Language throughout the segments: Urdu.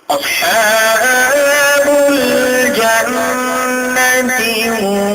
أصحاب الجنة هم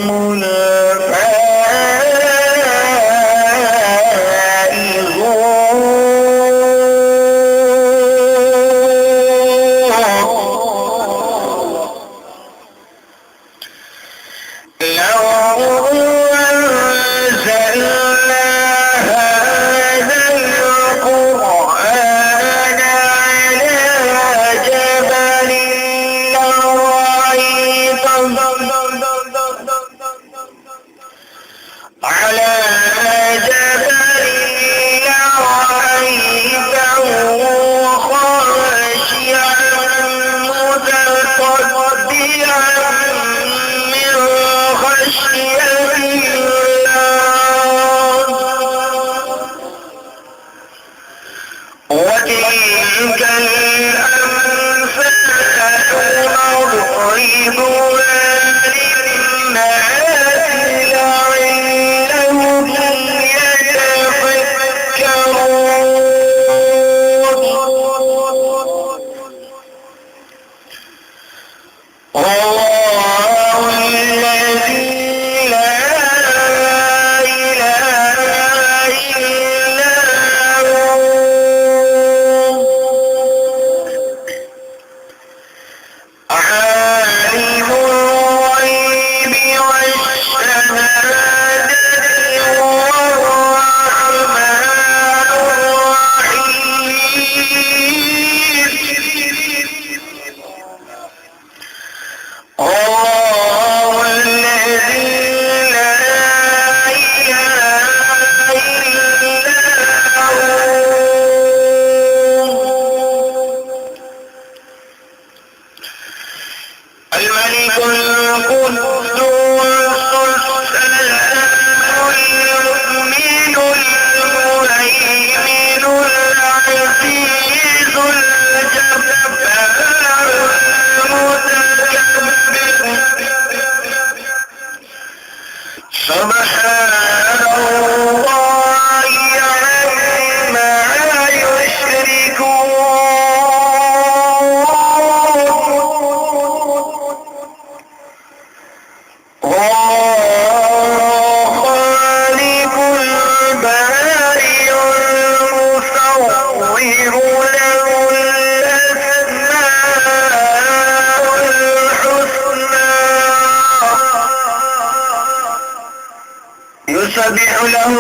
يسبح له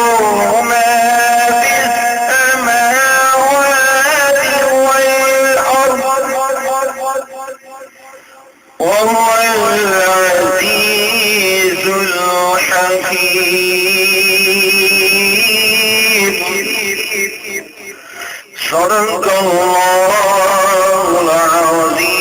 ما في السماوات والأرض وهو العزيز الحكيم. صدق الله العظيم.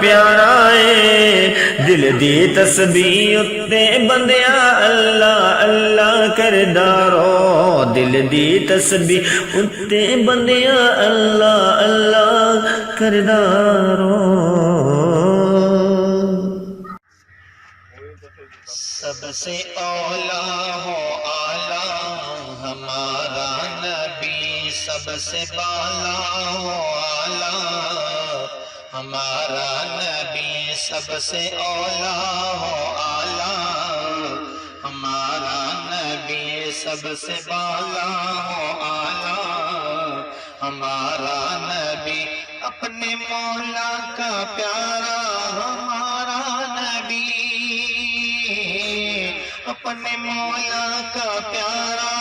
پیارا ہے دل دی تسبیح اتے بندیا اللہ اللہ کردا رو دل دی تسبیح اتے بندیا اللہ اللہ کردا رو سب سے اولا ہو آلہ ہمارا نبی سب سے بالا ہو آلہ ہمارا نبی سب سے اولا ہو آلہ ہمارا نبی سب سے بالا ہو آلہ ہمارا نبی اپنے مولا کا پیارا ہمارا نبی اپنے مولا کا پیارا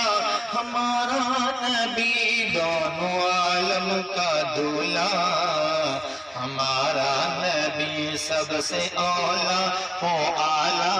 ہمارا نبی دونوں عالم کا دولا ہمارا نبی سب سے اولا ہو اعلیٰ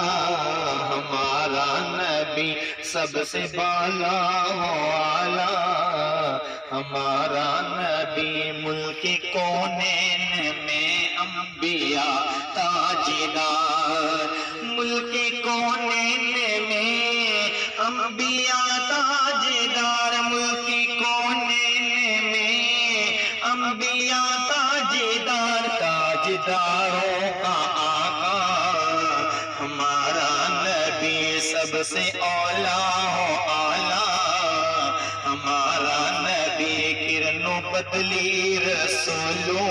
ہمارا نبی سب سے بالا ہو اعلیٰ ہمارا نبی ملک کونین میں انبیاء تاجدار ملک کونین میں انبیاء تاجدار ملک کونین میں انبیاء تاجدار تاجداروں کا آقا ہمارا نبی سب سے اولا ہو اعلیٰ ہمارا نبی کرنوں بدلی رسولوں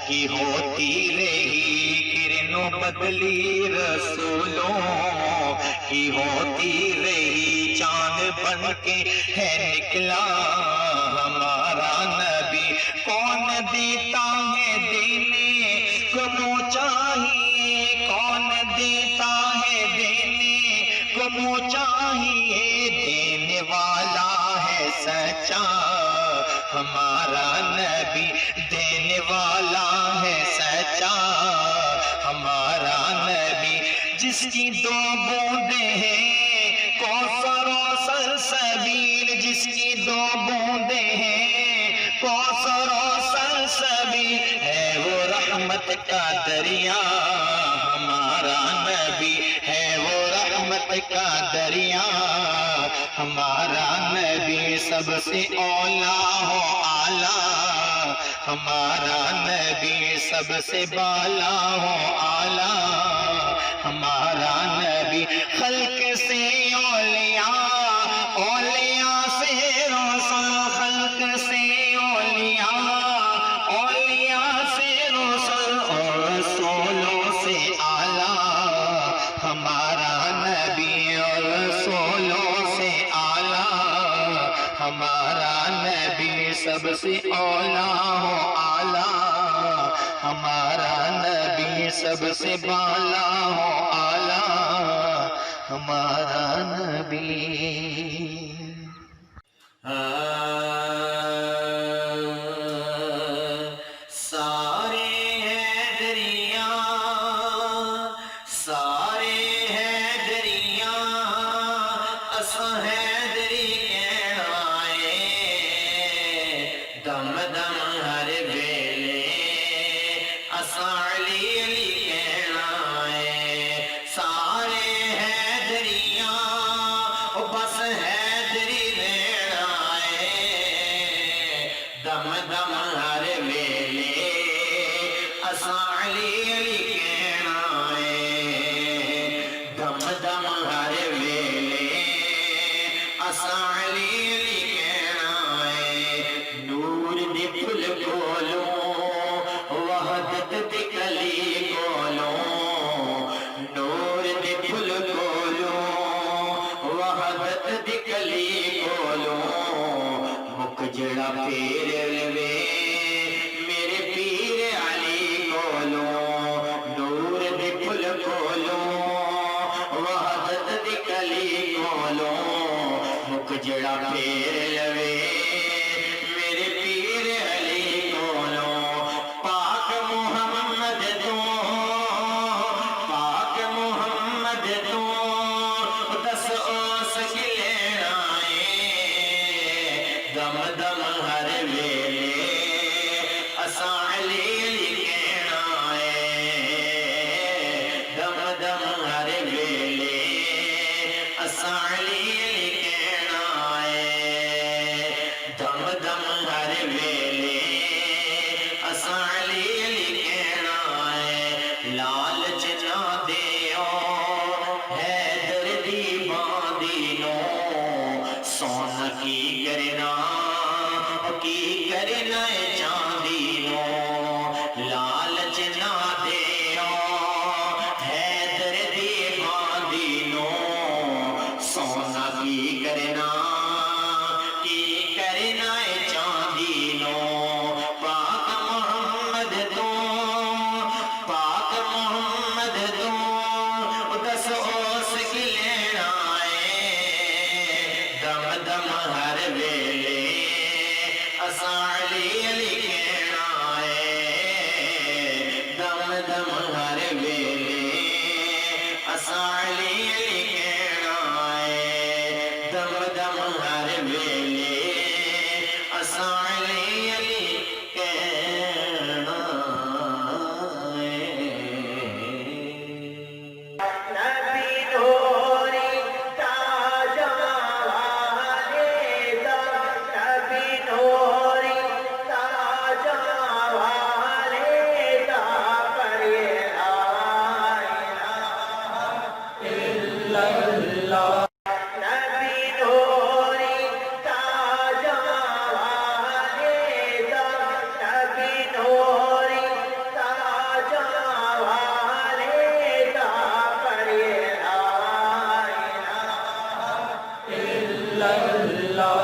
کی ہوتی رہی کرنوں بدلی رسولوں کی ہوتی رہی چاند بن کے ہے نکلا ہمارا نبی کون دیتا ہے دینے کو منہ چاہیے کون دیتا ہے دینے کو منہ چاہیے دینے والا ہے سچا ہمارا نبی دینے والا ہے سچا ہمارا نبی جس کی دو بوندیں ہیں کوثر و سلسبیل جس کی دو بوندیں ہیں کوثر و سلسبیل ہے وہ رحمت کا دریا ہمارا نبی ہے وہ رحمت کا دریا ہمارا نبی سب سے اولا ہو اعلیٰ ہمارا نبی سب سے بالا ہو اعلیٰ ہمارا نبی خلق سے اولیاء اولیاء سے رسول خلق سے اولیاء اولیاء سے رسول اور رسولوں سے اعلیٰ ہمارا نبی اور رسولوں سے اعلیٰ ہمارا نبی سب سے اولا ہو اعلیٰ ہمارا نبی سب سے بالا ہو اعلیٰ ہمارا نبی سارے ہیں دریا سارے ہیں دریا اساں حیدری کہنا ہے دم دم ہر ویلے اساں علی علی کہنا ہے سارے حیدریاں او بس حیدری دینا ہے دم دم ہر ویلے اساں علی علی کہنا ہے دم دم ہر ویلے اساں علی علی کہنا ہے نور دی پھل کولوں وحدت دی کلی کولوں نور دی پھل کولوں وحدت دی کلی کولوں مک جڑا پھیر لوے میرے پیر علی کولوں نور دی پھل کولوں وحدت دی کلی کولوں مک جڑا پھیر لوے میرے پیر علی کولوں پاک محمد تو پاک محمد تو دس اوس کی لینا ہے دم دم ہر ویلے دم ہر ویلے اساں علی علی کہنا ہے دم دم ہر ویلے اساں علی علی کہنا ہے نبی نوری تاجا والے دم نبی نوری تاجا والے دا پڑھے لا الہ الا اللہ نبی نوری تاجا والے دم نبی نوری تاجا والے دا پڑھے لا الہ الا اللہ